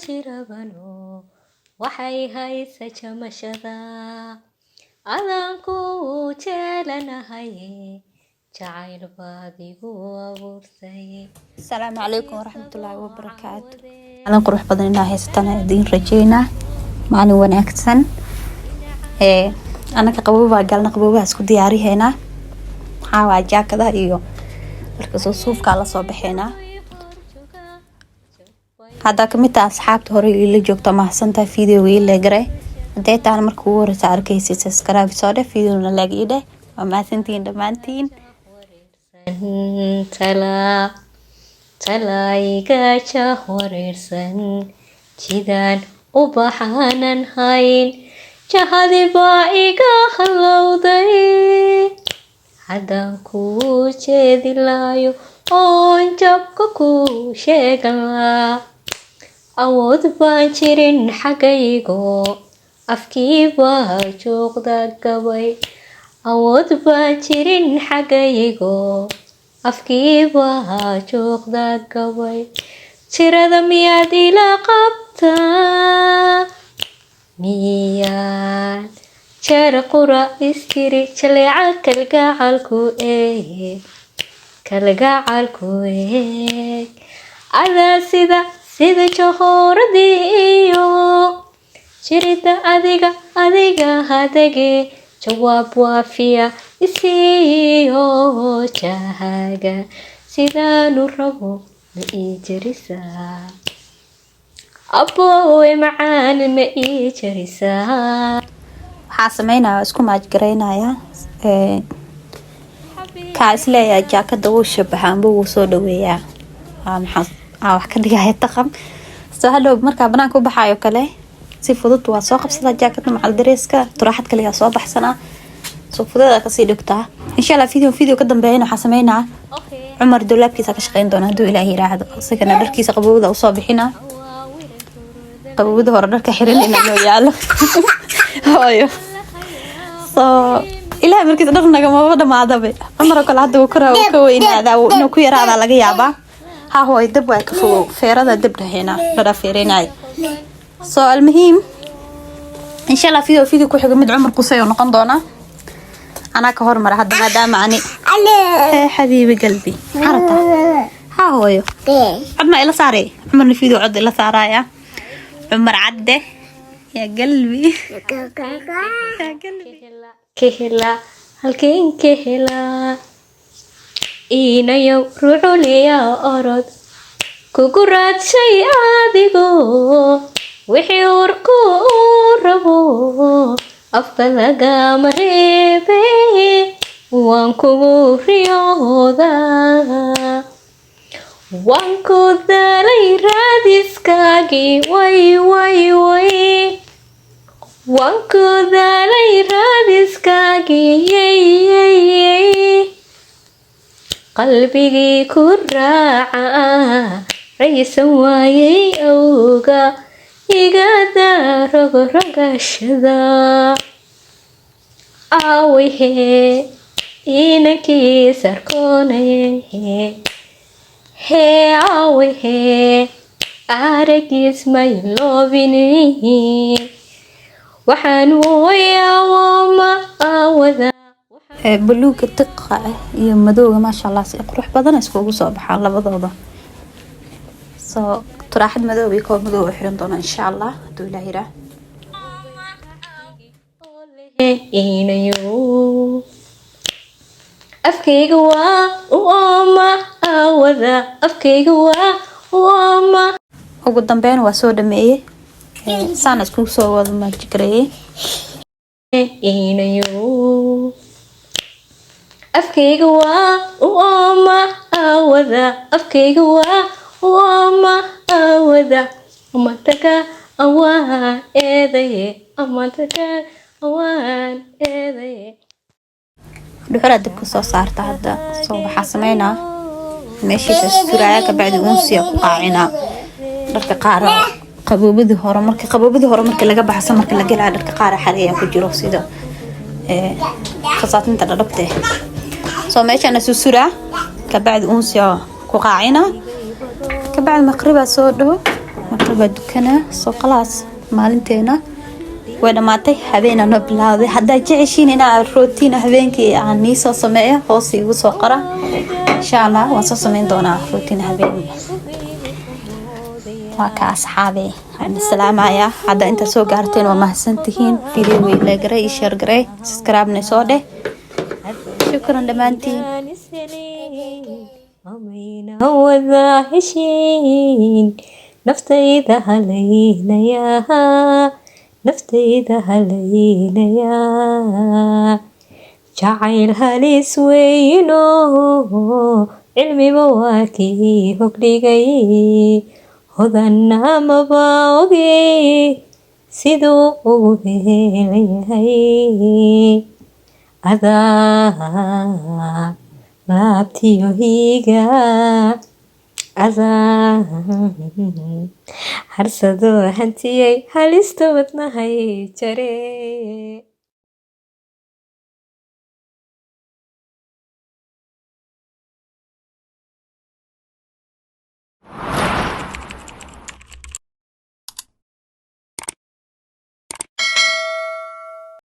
jirabano waxay haysa jamashada adanku jeelanahay jacayl baadigu abuurtay. Asalaamu calaykum waraxmatullaahi wabarakaatu. Maalin qurux badan inaa haysatana idiin rajeynaa. Maalin wanaagsan. Anaka qabowbaa galna qabowbaa isku diyaariheynaa. Maxaa waa jaakadaha iyo dharka soo suufkaa la soo baxeynaa. Hadda kamid tahay asxaabta hore ila joogta mahadsantahay fiidiyowga ila garay. Haday tahay marka ugu horeysa arkaysid subscribe soo dheh fiidiyowna like ii dheh. Waa mahadsantihiin dhammaantiin. Talaiga jahwareersan jidaan u baxaanan hayn jahadi baa iga halowday haddaan kuu jeedi laayo oon jabka kuu sheegan laa awood baan jirin xaggaygo afkii baa joogda gabay awood baan jirin xaggaygo afkii baa joogda gabay tirada miyaad ila qabtaa miyaan jeer qura istiri jaleeca kalgacalku eeg adaa sida jahooradii iyo jirida adiga hadage jawaab waafiya isiiyo jahaga sidaanu rabo ma ii jarisaa aboowe macaan ma ii jarisaa. Waxaa sameynaya isku maajgareynaya kaa isleeyahay jaakada wuu shabaxaanba wuu soo dhaweeyaa wax ka dhigaya taqan soo hadhow markaa banaanka u baxaayo kale si fudud waa soo qabsadaa jaakada macal dareeska turaaxad kale yaa soo baxsanaa soo fudud kasii dhigtaa. inshallah video ka dambeeyana waxaa sameynaa Cumar dowlaabkiisa ka shaqeyn doona haduu Ilaahay yiraahdo isagana dharkiisa qabowda u soo bixina qabowda hore dharka xiran inuu yaalo hooyo soo Ilaahay markiisa dhar naga ma dhamaadabe Cumar kale hadda uu ka weynaada inuu ku yaraada laga yaabaa ha hooy dab waa ka fogo feerada dab dhaheena dara feerinay soo almuhiim inshallah video ku xiga mid Cumar ku sayo noqon doona أنا كهور مرة هذا ما دام عني حبيبي قلبي عرفت ها هو عمر إلى صاري عمر نفيدو عد إلى صارايا عمر عده يا قلبي كهلا هالكين كهلا إينا يو روحو ليا أرد كوكورات شيء عاديقو وحيوركو ربو أفضل قامريبي وانكو ريوضا وانكو دالي رادسكاقي وي وانكو دالي رادسكاقي قلبي كراعا ريس وايي أوغا igada rogashada awihe inaki sarkonaye he awihe aragis may lovini waxaan wayawama awada buluuga tiqa iyo madowga ma sha Allah si qurux badan iskugu soo baxaan labadooda soo turaaxad madow iyo koob madow xiran doona insha Allah haduu Ilaahay yiraahdo inayo afkayga waa uoma awada afkayga waa uoma ugu dambeyn waa soo dhameeyay saan isku soo wada maajgareeyay inayo afkayga waa uoma awada afkayga waa uoma awada amataka awaan eedaye amataka awaan eedaye dhuxura dabka soo saarta hadda soo waxa sameynaa meeshiisa suraaya ka bacdi unsiya ku qaacina dharka qaar qabobadii hore marka laga baxsan marka la galaa dharka qaar xariyan ku jiro sida khasaatinta dhabte soo meeshana suraa ka bacdi unsiya ku qaacina ka bacdi maqriba soo dhaw ربا دكنا سو خلاص maalinteena way dhamaatay habeenana bilowday hadda jeceshiin inaa rootina habeenkii aan niisoo sameeyo hoos igu soo qora insha Allah waan soo sameyn doonaa rootina habeenkii waa ka asxaabe aan salaamaya hadda inta soo gaarteen waa mahadsantihiin video la garay share garay subscribe na soo dheh shukran dhamaantiin wada heshiin naftayda haleynaya jacayl halis weyno cilmiba waa kii hogdhigay hodanna maba ogey siduu ugu helayahay adaa laabtiyo higa harsado hantiyay halista wadnahay jare